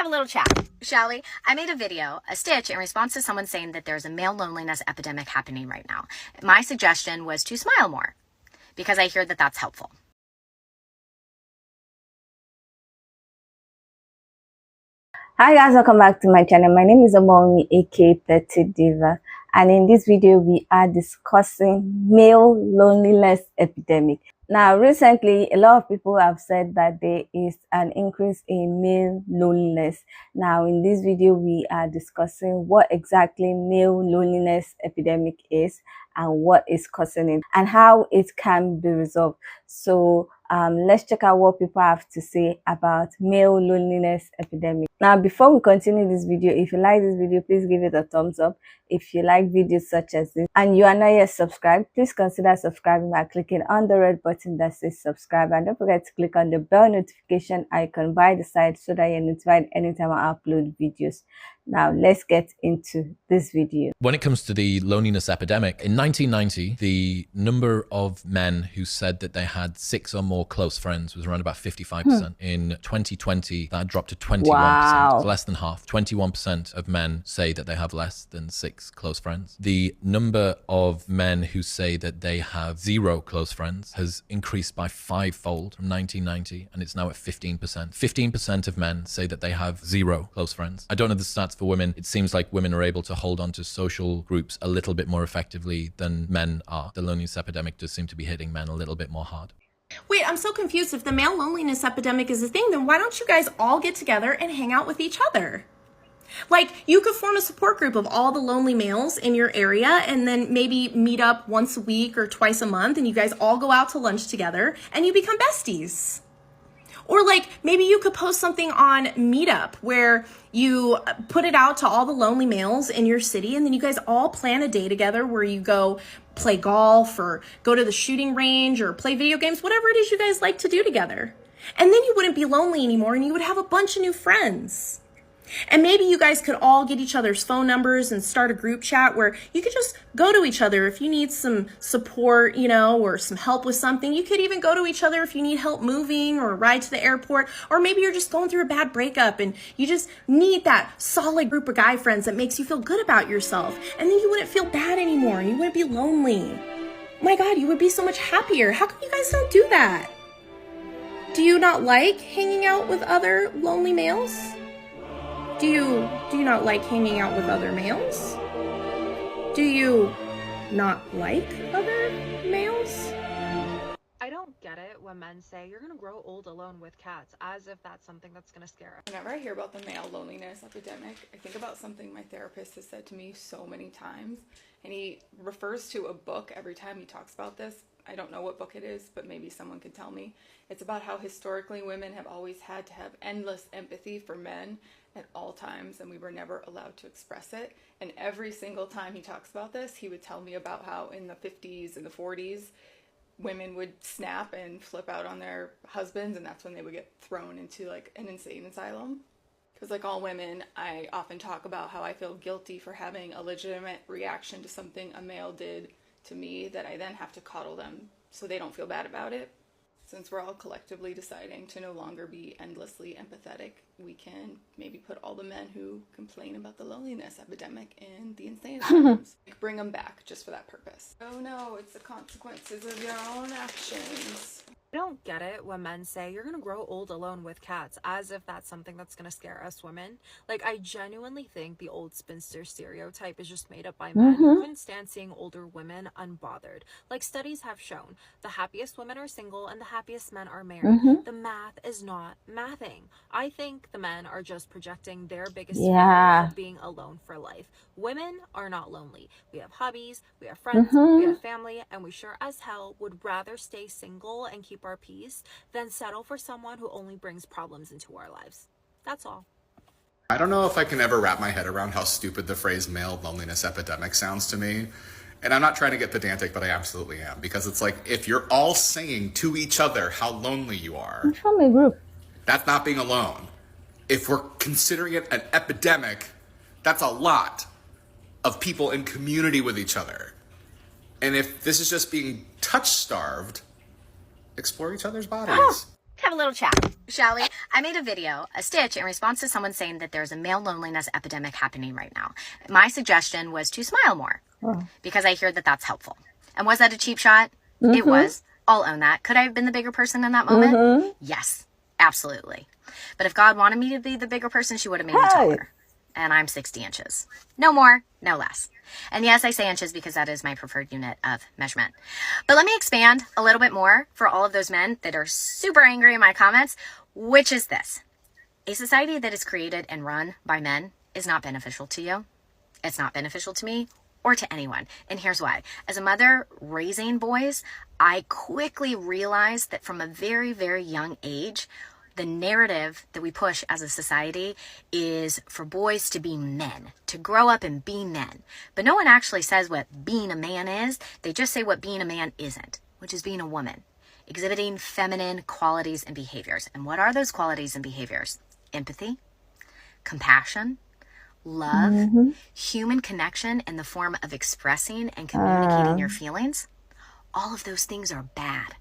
have a little chat, shall we? I made a video, a stitch, in response to someone saying that there's a male loneliness epidemic happening right now. My suggestion was to smile more, because I hear that that's helpful. Hi guys, welcome back to my channel. My name is Omomi, aka Petite Diva, and in this video we are discussing male loneliness epidemic. Now recently a lot of people have said that there is an increase in male loneliness. Now in this video we are discussing what exactly male loneliness epidemic is and what is causing it and how it can be resolved. So let's check out what people have to say about male loneliness epidemic. Now before we continue this video, if you like this video, please give it a thumbs up. If you like videos such as this and you are not yet subscribed, please consider subscribing by clicking on the red button that says subscribe, and don't forget to click on the bell notification icon by the side so that you're notified anytime I upload videos. Now let's get into this video. When it comes to the loneliness epidemic, in 1990, the number of men who said that they had 6 or more close friends was around about 55%. In 2020, that dropped to 21%. Wow. Less than half. 21% of men say that they have less than 6 close friends. The number of men who say that they have 0 close friends has increased by 5-fold from 1990, and it's now at 15%. 15% of men say that they have 0 close friends. I don't know the stats for women. It seems like women are able to hold on to social groups a little bit more effectively than men are. The loneliness epidemic does seem to be hitting men a little bit more hard. Wait, I'm so confused. If the male loneliness epidemic is a thing, then why don't you guys all get together and hang out with each other? Like, you could form a support group of all the lonely males in your area and then maybe meet up once a week or twice a month and you guys all go out to lunch together and you become besties. Or like maybe you could post something on Meetup where you put it out to all the lonely males in your city and then you guys all plan a day together where you go play golf or go to the shooting range or play video games, whatever it is you guys like to do together. And then you wouldn't be lonely anymore and you would have a bunch of new friends. And maybe you guys could all get each other's phone numbers and start a group chat where you could just go to each other if you need some support, you know, or some help with something. You could even go to each other if you need help moving or a ride to the airport, or maybe you're just going through a bad breakup and you just need that solid group of guy friends that makes you feel good about yourself. And then you wouldn't feel bad anymore and you wouldn't be lonely. My God, you would be so much happier. How come you guys don't do that? Do you not like hanging out with other lonely males? Do you not like hanging out with other males? Do you not like other males? I don't get it when men say you're gonna grow old alone with cats, as if that's something that's gonna scare us. Whenever I hear about the male loneliness epidemic, I think about something my therapist has said to me so many times, and he refers to a book every time he talks about this. I don't know what book it is, but maybe someone could tell me. It's about how historically women have always had to have endless empathy for men at all times, and we were never allowed to express it. And every single time he talks about this, he would tell me about how in the 50s and the 40s, women would snap and flip out on their husbands, and that's when they would get thrown into like an insane asylum. Because like all women, I often talk about how I feel guilty for having a legitimate reaction to something a male did to me that I then have to coddle them so they don't feel bad about it. Since we're all collectively deciding to no longer be endlessly empathetic, we can maybe put all the men who complain about the loneliness epidemic in the insane asylums. Bring them back just for that purpose. Oh no, it's the consequences of your own actions. I don't get it when men say you're gonna grow old alone with cats, as if that's something that's gonna scare us women. Like, I genuinely think the old spinster stereotype is just made up by men who couldn't stand seeing older women unbothered. Like, studies have shown the happiest women are single and the happiest men are married. The math is not mathing. I think the men are just projecting their biggest fear of being alone for life. Women are not lonely. We have hobbies, we have friends, we have family, and we sure as hell would rather stay single and keep our peace than settle for someone who only brings problems into our lives. That's all. I don't know if I can ever wrap my head around how stupid the phrase male loneliness epidemic sounds to me. And I'm not trying to get pedantic, but I absolutely am. Because it's like, if you're all saying to each other how lonely you are, From a group. that's not being alone. If we're considering it an epidemic, that's a lot of people in community with each other. And if this is just being touch-starved, explore each other's bodies. have a little chat, shall we? I made a video, a stitch, in response to someone saying that there's a male loneliness epidemic happening right now. My suggestion was to smile more because I hear that that's helpful. And was that a cheap shot? It was. I'll own that. Could I have been the bigger person in that moment? Yes, absolutely. But if God wanted me to be the bigger person, she would have made me taller. And I'm 60 inches. No more, no less. And yes, I say inches because that is my preferred unit of measurement. But let me expand a little bit more for all of those men that are super angry in my comments, which is this. A society that is created and run by men is not beneficial to you. It's not beneficial to me or to anyone. And here's why. As a mother raising boys, I quickly realized that from a very, very young age, the narrative that we push as a society is for boys to be men, to grow up and be men. But no one actually says what being a man is. They just say what being a man isn't, which is being a woman, exhibiting feminine qualities and behaviors. And what are those qualities and behaviors? Empathy, compassion, love, human connection in the form of expressing and communicating your feelings. All of those things are bad.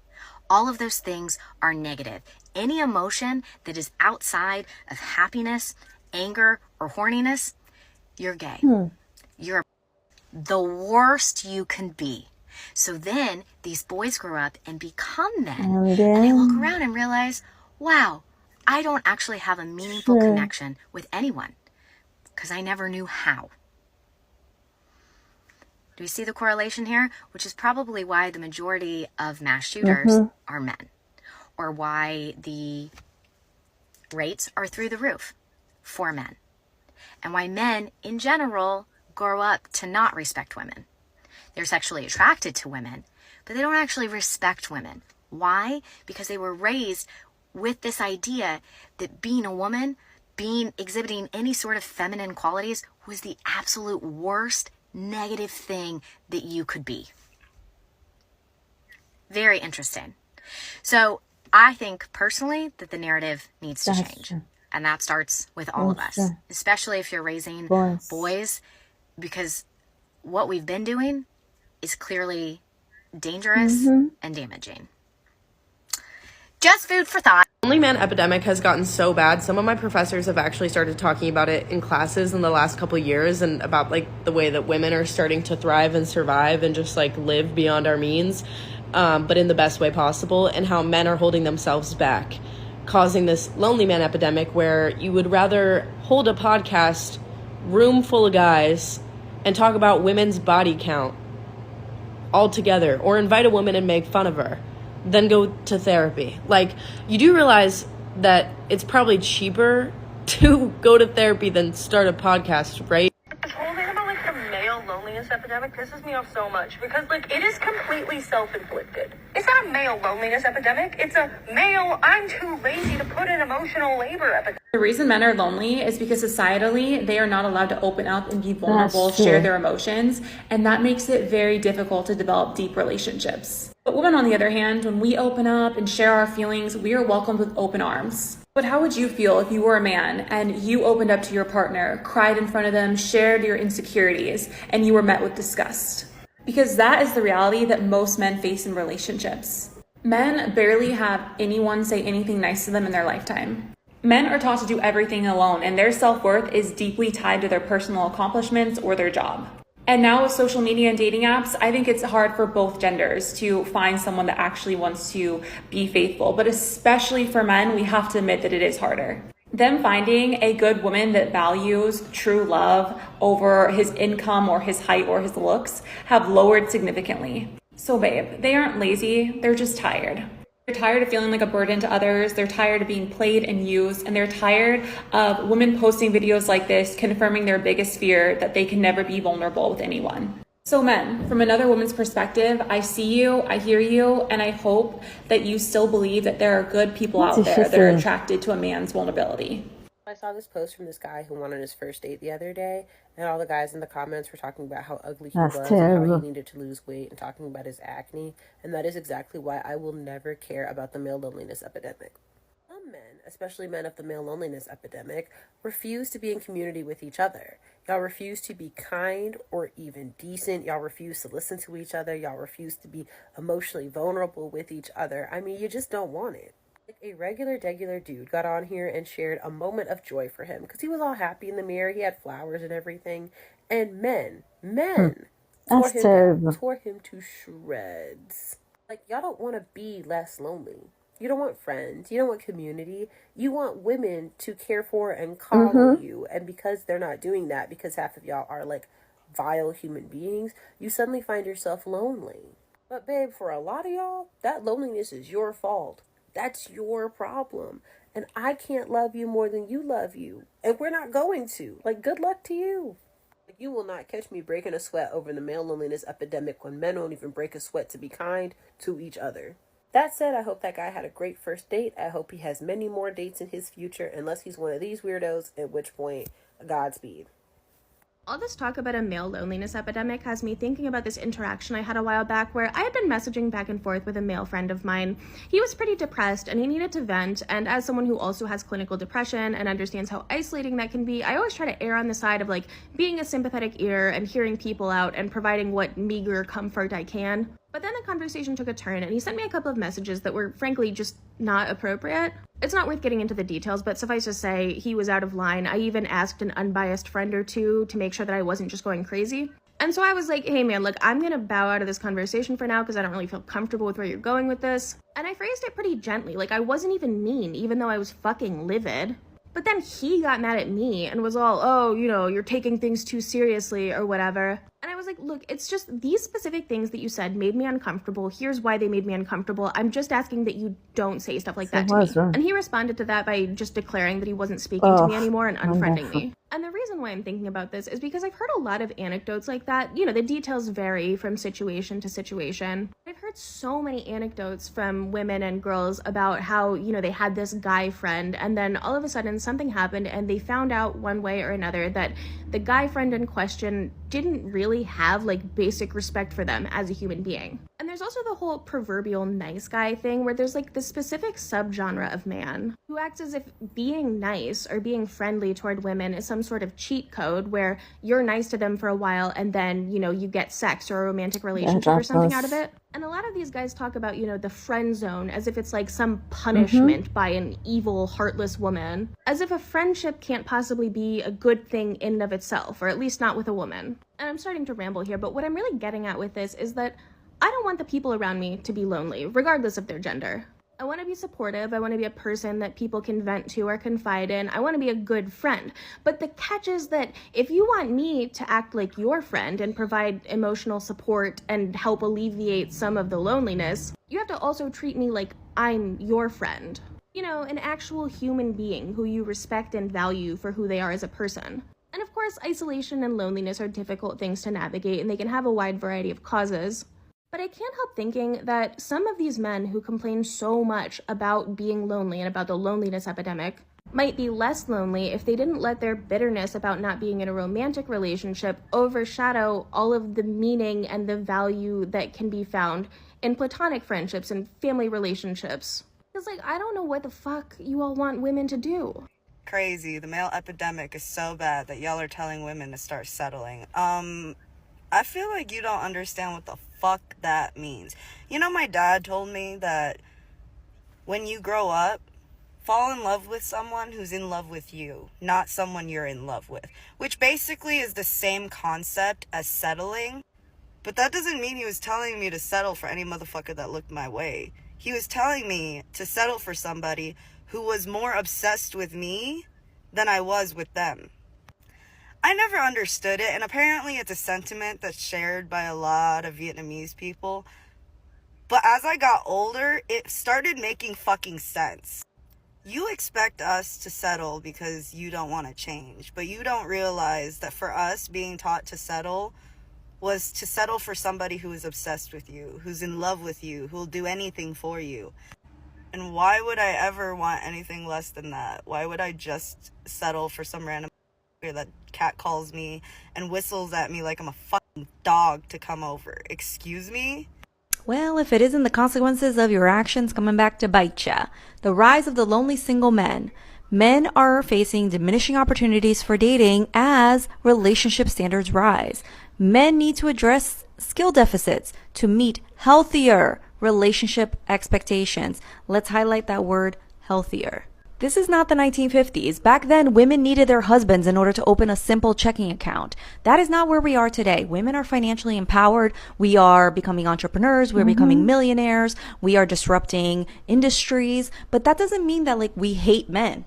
All of those things are negative. Any emotion that is outside of happiness, anger, or horniness, you're gay. You're the worst you can be. So then these boys grow up and become men. And they look around and realize, wow, I don't actually have a meaningful connection with anyone because I never knew how. Do we see the correlation here? Which is probably why the majority of mass shooters are men, or why the rates are through the roof for men, and why men in general grow up to not respect women. They're sexually attracted to women, but they don't actually respect women. Why? Because they were raised with this idea that being a woman, exhibiting any sort of feminine qualities was the absolute worst negative thing that you could be. Very interesting. So I think personally that the narrative needs to change. And that starts with all of us, especially if you're raising boys, because what we've been doing is clearly dangerous and damaging. Just food for thought. Lonely man epidemic has gotten so bad. Some of my professors have actually started talking about it in classes in the last couple of years, and about like the way that women are starting to thrive and survive and just like live beyond our means, but in the best way possible, and how men are holding themselves back, causing this lonely man epidemic where you would rather hold a podcast room full of guys and talk about women's body count all together, or invite a woman and make fun of her, then go to therapy. Like, you do realize that it's probably cheaper to go to therapy than start a podcast, right? This whole thing about like the male loneliness epidemic pisses me off so much because like it is completely self-inflicted. It's not a male loneliness epidemic. It's a male I'm too lazy to put in emotional labor epidemic. The reason men are lonely is because societally they are not allowed to open up and be vulnerable, share their emotions, and that makes it very difficult to develop deep relationships. But women, on the other hand, when we open up and share our feelings, we are welcomed with open arms. But how would you feel if you were a man and you opened up to your partner, cried in front of them, shared your insecurities, and you were met with disgust? Because that is the reality that most men face in relationships. Men barely have anyone say anything nice to them in their lifetime. Men are taught to do everything alone, and their self-worth is deeply tied to their personal accomplishments or their job. And now with social media and dating apps, I think it's hard for both genders to find someone that actually wants to be faithful. But especially for men, we have to admit that it is harder. Them finding a good woman that values true love over his income or his height or his looks have lowered significantly. So babe, they aren't lazy, they're just tired. They're tired of feeling like a burden to others, they're tired of being played and used, and they're tired of women posting videos like this confirming their biggest fear that they can never be vulnerable with anyone. So men, from another woman's perspective, I see you, I hear you, and I hope that you still believe that there are good people out there that are attracted to a man's vulnerability. I saw this post from this guy who went on his first date the other day, and all the guys in the comments were talking about how ugly he was and how he needed to lose weight and talking about his acne, and that is exactly why I will never care about the male loneliness epidemic. Some men, especially men of the male loneliness epidemic, refuse to be in community with each other. Y'all refuse to be kind or even decent. Y'all refuse to listen to each other. Y'all refuse to be emotionally vulnerable with each other. I mean, you just don't want it. A regular dude got on here and shared a moment of joy for him because he was all happy in the mirror. He had flowers and everything. And men tore him to shreds. Like, y'all don't want to be less lonely. You don't want friends. You don't want community. You want women to care for and coddle you. And because they're not doing that, because half of y'all are like vile human beings, you suddenly find yourself lonely. But babe, for a lot of y'all, that loneliness is your fault. That's your problem. And I can't love you more than you love you. And we're not going to. Like, good luck to you. You will not catch me breaking a sweat over the male loneliness epidemic when men won't even break a sweat to be kind to each other. That said, I hope that guy had a great first date. I hope he has many more dates in his future, unless he's one of these weirdos, at which point, Godspeed. All this talk about a male loneliness epidemic has me thinking about this interaction I had a while back where I had been messaging back and forth with a male friend of mine. He was pretty depressed and he needed to vent, and as someone who also has clinical depression and understands how isolating that can be, I always try to err on the side of like being a sympathetic ear and hearing people out and providing what meager comfort I can. But then the conversation took a turn and he sent me a couple of messages that were frankly just not appropriate. It's not worth getting into the details, but suffice to say, he was out of line. I even asked an unbiased friend or two to make sure that I wasn't just going crazy. And so I was like, hey man, look, I'm gonna bow out of this conversation for now because I don't really feel comfortable with where you're going with this. And I phrased it pretty gently, like I wasn't even mean, even though I was fucking livid. But then he got mad at me and was all, oh, you know, you're taking things too seriously or whatever. And I was like, look, it's just these specific things that you said made me uncomfortable. Here's why they made me uncomfortable. I'm just asking that you don't say stuff like that to me. And he responded to that by just declaring that he wasn't speaking to me anymore and unfriending me. And the reason why I'm thinking about this is because I've heard a lot of anecdotes like that. You know, the details vary from situation to situation. I've heard so many anecdotes from women and girls about how, you know, they had this guy friend and then all of a sudden something happened and they found out one way or another that the guy friend in question didn't really have like basic respect for them as a human being. And there's also the whole proverbial nice guy thing where there's like this specific subgenre of man who acts as if being nice or being friendly toward women is some sort of cheat code where you're nice to them for a while and then, you know, you get sex or a romantic relationship or something out of it. And a lot of these guys talk about, you know, the friend zone as if it's like some punishment by an evil, heartless woman, as if a friendship can't possibly be a good thing in and of itself, or at least not with a woman. And I'm starting to ramble here, but what I'm really getting at with this is that I don't want the people around me to be lonely, regardless of their gender. I want to be supportive. I want to be a person that people can vent to or confide in. I want to be a good friend. But the catch is that if you want me to act like your friend and provide emotional support and help alleviate some of the loneliness, you have to also treat me like I'm your friend. You know, an actual human being who you respect and value for who they are as a person. And of course, isolation and loneliness are difficult things to navigate, and they can have a wide variety of causes. But I can't help thinking that some of these men who complain so much about being lonely and about the loneliness epidemic might be less lonely if they didn't let their bitterness about not being in a romantic relationship overshadow all of the meaning and the value that can be found in platonic friendships and family relationships. Because, like, I don't know what the fuck you all want women to do. Crazy. The male epidemic is so bad that y'all are telling women to start settling. I feel like you don't understand what the fuck that means. You know, my dad told me that when you grow up, fall in love with someone who's in love with you, not someone you're in love with, which basically is the same concept as settling. But that doesn't mean he was telling me to settle for any motherfucker that looked my way. He was telling me to settle for somebody who was more obsessed with me than I was with them. I never understood it, and apparently it's a sentiment that's shared by a lot of Vietnamese people. But as I got older, it started making fucking sense. You expect us to settle because you don't want to change, but you don't realize that for us, being taught to settle was to settle for somebody who is obsessed with you, who's in love with you, who'll do anything for you. And why would I ever want anything less than that? Why would I just settle for some random that cat calls me and whistles at me like I'm a fucking dog to come over? Excuse me? Well, if it isn't the consequences of your actions coming back to bite ya. The rise of the lonely single men. Men are facing diminishing opportunities for dating as relationship standards rise. Men need to address skill deficits to meet healthier relationship expectations. Let's highlight that word, healthier. This is not the 1950s. Back then, women needed their husbands in order to open a simple checking account. That is not where we are today. Women are financially empowered. We are becoming entrepreneurs. We're becoming millionaires. We are disrupting industries. But that doesn't mean that we hate men.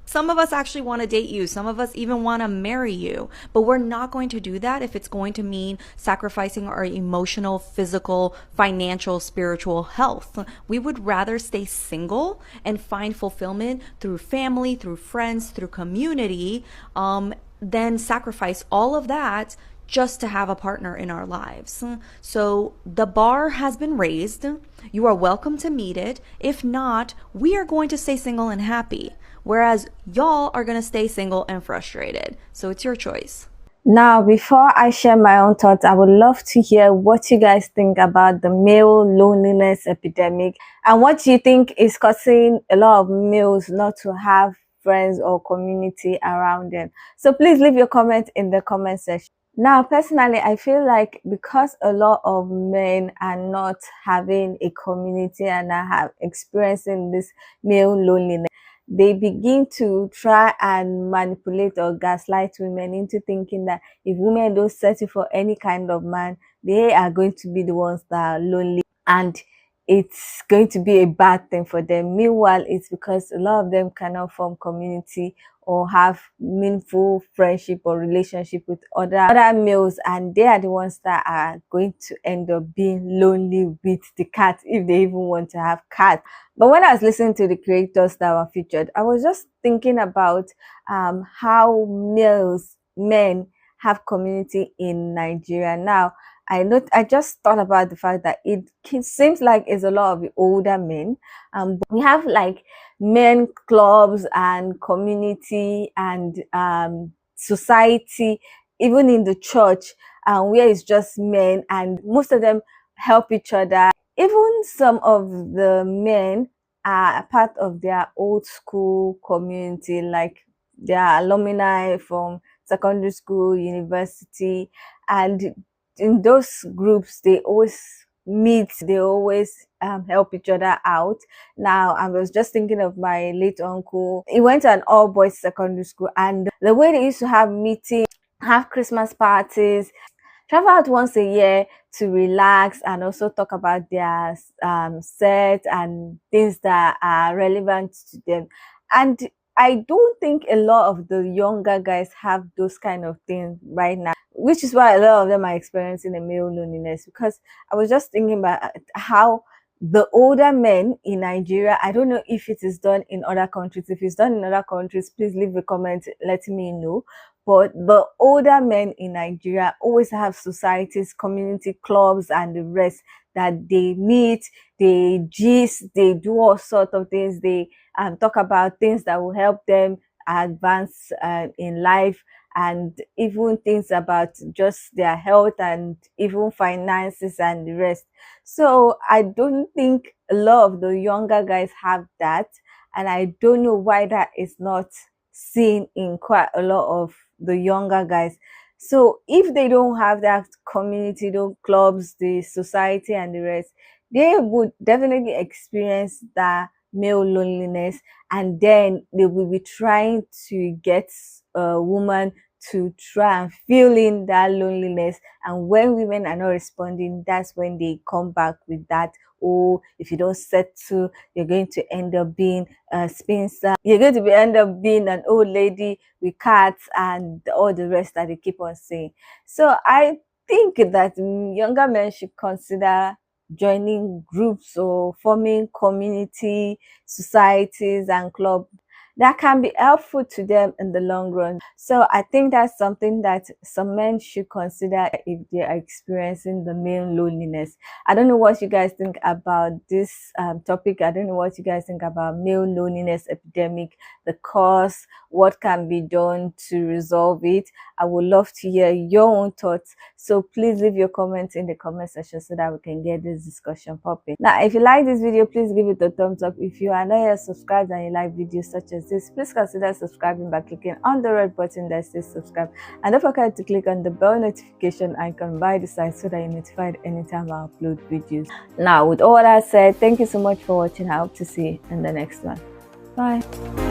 Some of us actually want to date you. Some of us even want to marry you. But we're not going to do that if it's going to mean sacrificing our emotional, physical, financial, spiritual health. We would rather stay single and find fulfillment through family, through friends, through community, than sacrifice all of that just to have a partner in our lives. So the bar has been raised. You are welcome to meet it. If not, we are going to stay single and happy. Whereas y'all are going to stay single and frustrated. So it's your choice. Now, before I share my own thoughts, I would love to hear what you guys think about the male loneliness epidemic and what you think is causing a lot of males not to have friends or community around them. So please leave your comment in the comment section. Now, personally, I feel like because a lot of men are not having a community and are experiencing this male loneliness, they begin to try and manipulate or gaslight women into thinking that if women don't settle for any kind of man, they are going to be the ones that are lonely and it's going to be a bad thing for them. Meanwhile, it's because a lot of them cannot form community or have meaningful friendship or relationship with other males, and they are the ones that are going to end up being lonely with the cat if they even want to have cats. But when I was listening to the creators that were featured, I was just thinking about how men have community in Nigeria. Now, I just thought about the fact that it seems like it's a lot of the older men. But we have like men clubs and community and society, even in the church, where it's just men, and most of them help each other. Even some of the men are part of their old school community, like their alumni from secondary school, university, and in those groups, they always meet, they always help each other out. Now, I was just thinking of my late uncle. He went to an all-boys secondary school, and the way they used to have meetings, have Christmas parties, travel out once a year to relax and also talk about their set and things that are relevant to them. And I don't think a lot of the younger guys have those kind of things right now, which is why a lot of them are experiencing a male loneliness. Because I was just thinking about how the older men in Nigeria, I don't know if it is done in other countries. If it's done in other countries, please leave a comment letting me know. But the older men in Nigeria always have societies, community clubs, and the rest that they meet, they gist, they do all sorts of things. They talk about things that will help them advance in life, and even things about just their health and even finances and the rest. So I don't think a lot of the younger guys have that, and I don't know why that is not seen in quite a lot of the younger guys. So if they don't have that community, those clubs, the society and the rest, they would definitely experience that male loneliness, and then they will be trying to get a woman to try and fill in that loneliness. And when women are not responding, that's when they come back with that, oh, if you don't settle, you're going to end up being a spinster, you're going to end up being an old lady with cats and all the rest that they keep on saying. So I think that younger men should consider joining groups or forming community, societies and clubs that can be helpful to them in the long run. So I think that's something that some men should consider if they are experiencing the male loneliness. I don't know what you guys think about this topic. I don't know what you guys think about male loneliness epidemic, the cause, what can be done to resolve it. I would love to hear your own thoughts. So please leave your comments in the comment section so that we can get this discussion popping. Now, if you like this video, please give it a thumbs up. If you are not yet subscribed and you like videos such as this, please consider subscribing by clicking on the red button that says subscribe, and don't forget to click on the bell notification icon by the side so that you're notified anytime I upload videos. Now, with all that said, thank you so much for watching. I hope to see you in the next one. Bye.